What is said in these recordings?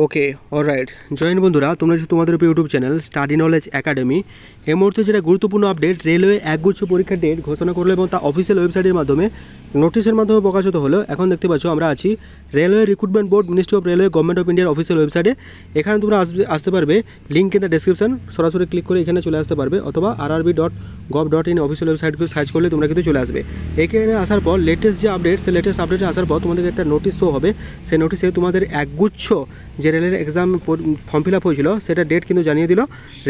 Okay alright join বন্ধুরা, তোমরা যে তোমাদের YouTube channel study knowledge academy এই মুহূর্তে যেটা গুরুত্বপূর্ণ আপডেট, রেলওয়ে একগুচ্ছ পরীক্ষার ডেট ঘোষণা করলো এবং তা অফিসিয়াল ওয়েবসাইটের মাধ্যমে নোটিশের মাধ্যমে প্রকাশিত হলো। এখন দেখতে পাচ্ছ আমরা আছি railway recruitment board, ministry of railway, government of ইন্ডিয়ার অফিসিয়াল ওয়েবসাইটে। এখানে তোমরা আসতে পারবে, লিঙ্ক ইন দ্য ডেসক্রিপশন, সরাসরি ক্লিক করে এখানে চলে আসতে পারবে, অথবা rrb.gov.in অফিসিয়াল ওয়েবসাইট সার্চ করলে তোমরা কিন্তু চলে আসবে। এখানে আসার পর লেটেস্ট যে আপডেট, সেই লেটেস্ট আপডেটে আসার পর তোমাদের একটা নোটিশ শো হবে। সেই নোটিশে তোমাদের একগুচ্ছ যে রেলের এক্সাম ফর্ম ফিল আপ হয়েছিল সেটা ডেট কিন্তু জানিয়ে দিল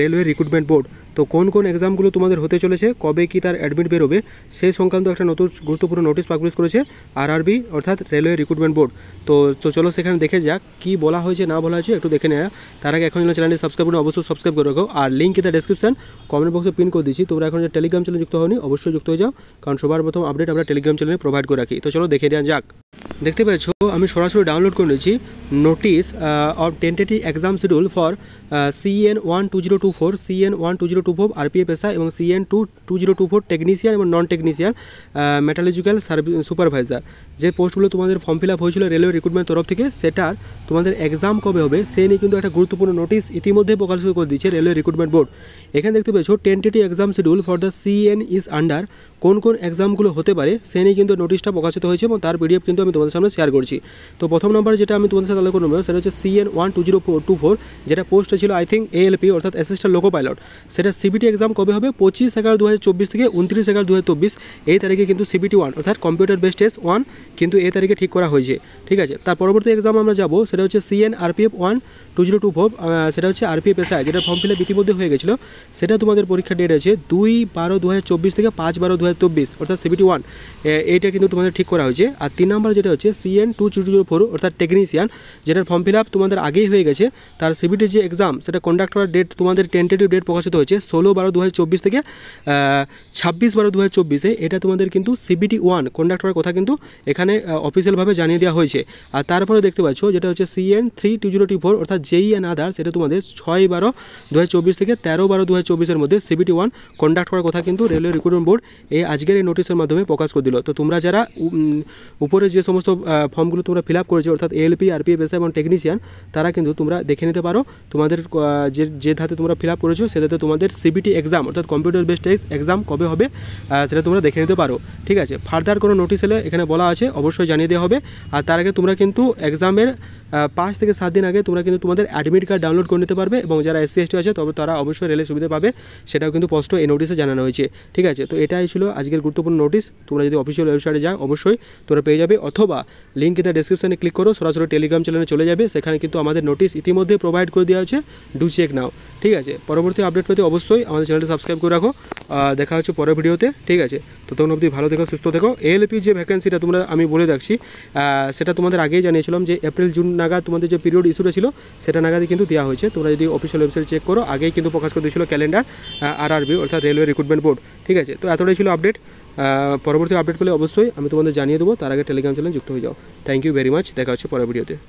রেলওয়ে রিক্রুটমেন্ট বোর্ড। তো কোন কোন এক্সামগুলো তোমাদের হতে চলেছে, কবে কি তার অ্যাডমিট বেরোবে, সেই সংক্রান্ত একটা নতুন গুরুত্বপূর্ণ নোটিশ পাবলিশ করেছে আরআরবি অর্থাৎ রেলওয়ে রিক্রুটমেন্ট বোর্ড। তো চলো সেখানে দেখে যাক কী বলা হয়েছে না বলা হয়েছে, একটু দেখে নেওয়া। তার আগে এখন চ্যানেলটি সাবস্ক্রাইব করে অবশ্যই সাবস্ক্রাইব করে রাখো, আর link in the description comment বক্সে পিন করে দিচ্ছি। তোমরা এখন যে টেলিগ্রাম চ্যানেল যুক্ত হওনি অবশ্যই যুক্ত হয়ে যাও, কারণ সবার প্রথম আপডেট আমরা টেলিগ্রাম চ্যানেলে প্রোভাইড করে রাখি। তো চলো দেখে নেওয়া যাক। দেখতে পেয়েছ আমি সরাসরি ডাউনলোড করে নিয়েছি notice of tentative exam schedule for CN1 2024, CN1 2024 RPFSI এবং CN2 2024 টেকনিশিয়ান এবং নন টেকনিশিয়ান মেটালজিক্যাল সুপারভাইজার। যে পোস্টগুলো তোমাদের ফর্ম ফিল আপ হয়েছিল রেলওয়ে রিক্রুটমেন্ট তরফ থেকে, সেটার তোমাদের এক্সাম কবে হবে সে নিয়ে কিন্তু একটা গুরুত্বপূর্ণ নোটিশ ইতিমধ্যে প্রকাশিত করে দিচ্ছে রেলওয়ে রিক্রুটমেন্ট বোর্ড। এখানে দেখতে পেয়েছো tentative exam schedule for the CN is under, কোন কোন এক্সামগুলো হতে পারে সে নিয়ে কিন্তু নোটিশটা প্রকাশিত হয়েছে এবং তার PDF কিন্তু আমি তোমাদের সামনে শেয়ার করছি। তো প্রথম নম্বর যেটা আমি তোমাদের সাথে আলোচনা করব সেটা হচ্ছে CN1 2024, যেটা পোস্ট ছিল আই থিঙ্ক ALP অর্থাৎ অ্যাসিস্ট্যান্ট লোকো পাইলট। সেটা CBT এক্সাম কবে হবে, 25/11/2024 থেকে 29/11/2024 এই তারিখে কিন্তু CBT 1 অর্থাৎ কম্পিউটার বেসড টেস্ট 1 কিন্তু এই তারিখে ঠিক করা হয়েছে। ঠিক আছে, তার পরবর্তী এক্সাম আমরা যাব, সেটা হচ্ছে CN RPF 1 2024, সেটা হচ্ছে RPFSI, যেটা ফর্ম ফিল আপ ইতিমধ্যে হয়ে গেছিলো। সেটা তোমাদের পরীক্ষার ডেট আছে 2/12/2024 থেকে 5/12/2024 অর্থাৎ CBT 1, এইটা কিন্তু তোমাদের ঠিক করা হয়েছে। আর 3 নম্বর যেটা হচ্ছে CN2 2024 অর্থাৎ টেকনিশিয়ান, যেটার ফর্ম ফিল আপ তোমাদের আগেই হয়ে গেছে। তার CBT যে এক্সাম সেটা কন্ডাক্ট করার ডেট তোমাদের টেন্টেটিভ ডেট প্রকাশিত হয়েছে 16/12/2024 থেকে 26/12/2024, এটা তোমাদের কিন্তু CBT 1 কন্ডাক্ট করার কথা কিন্তু এখানে অফিসিয়ালভাবে জানিয়ে দেওয়া হয়েছে। আর তারপরে দেখতে পাচ্ছ যেটা হচ্ছে CN3 2024 অর্থাৎ JEE অ্যান্ড আদার্স, এটা তোমাদের 6/12/2024 থেকে 13/12/2024 মধ্যে CBT 1 কন্ডাক্ট করার কথা কিন্তু রেলওয়ে রিক্রুটমেন্ট বোর্ড এই আজকের এই নোটিশের মাধ্যমে প্রকাশ করে দিল। তো তোমরা যারা উপরে যে সমস্ত ফর্মগুলো তোমরা ফিল আপ করেছো অর্থাৎ ALP, RPFSI এবং টেকনিশিয়ান, তারা কিন্তু তোমরা দেখে নিতে পারো তোমাদের যে ধাতে তোমরা ফিল আপ করেছো সেটাতে তোমাদের CBT এক্সাম অর্থাৎ কম্পিউটার বেসড এক্সাম কবে হবে সেটা তোমরা দেখে নিতে পারো। ঠিক আছে, ফার্দার কোনো নোটিশ এলে এখানে বলা আছে অবশ্যই জানিয়ে দেওয়া হবে। আর তার আগে তোমরা কিন্তু এক্সামের 5 থেকে 7 দিন আগে তোমরা কিন্তু তোমাদের অ্যাডমিট কার্ড ডাউনলোড করে নিতে পারবে, এবং যারা SC ST আছে তবে তারা অবশ্যই রেলের সুবিধা পাবে, সেটাও কিন্তু স্পষ্ট এই নোটিশে জানানো হয়েছে। ঠিক আছে, তো এটাই ছিল আজকের গুরুত্বপূর্ণ নোটিশ। তোমরা যদি অফিসিয়াল ওয়েবসাইটে যাও অবশ্যই তোমরা পেয়ে যাবে, অথবা লিঙ্ক ইন দ্য ডেসক্রিপশনে ক্লিক করো, সরাসরি টেলিগ্রাম চ্যানেলে চলে যাবে, সেখানে কিন্তু আমাদের নোটিশ ইতিমধ্যে প্রোভাইড করে দেওয়া হচ্ছে, ডু চেক নাও। ঠিক আছে, পরবর্তী আপডেট পেতে অবশ্যই আমাদের চ্যানেলটি সাবস্ক্রাইব করে রাখো। দেখা হচ্ছে পরের ভিডিওতে। ঠিক আছে, তো তখন অবধি ভালো থেকো, সুস্থ থেকো। ALP যে ভ্যাকেন্সিটা তোমরা আমি বলে রাখছি, সেটা তোমাদের আগেই জানিয়েছিলাম যে এপ্রিল জুন নাগাদ তোমাদের যে পিরিয়ড ইস্যুটা ছিল সেটা নাগাদই কিন্তু দেওয়া হয়েছে। তোমরা যদি অফিসিয়াল ওয়েবসাইট চেক করো আগেই কিন্তু প্রকাশ করে দিয়েছিল ক্যালেন্ডার RRB অর্থাৎ রেলওয়ে রিক্রুটমেন্ট বোর্ড। ঠিক আছে, তো এতটাই ছিল আপডেট। পরবর্তী আপডেট পেলে অবশ্যই আমি তোমাদের জানিয়ে দেবো, তার আগে টেলিগ্রাম চ্যানেলে যুক্ত হয়ে যাও। থ্যাংক ইউ ভেরি মাচ, দেখা হচ্ছে পরের ভিডিওতে।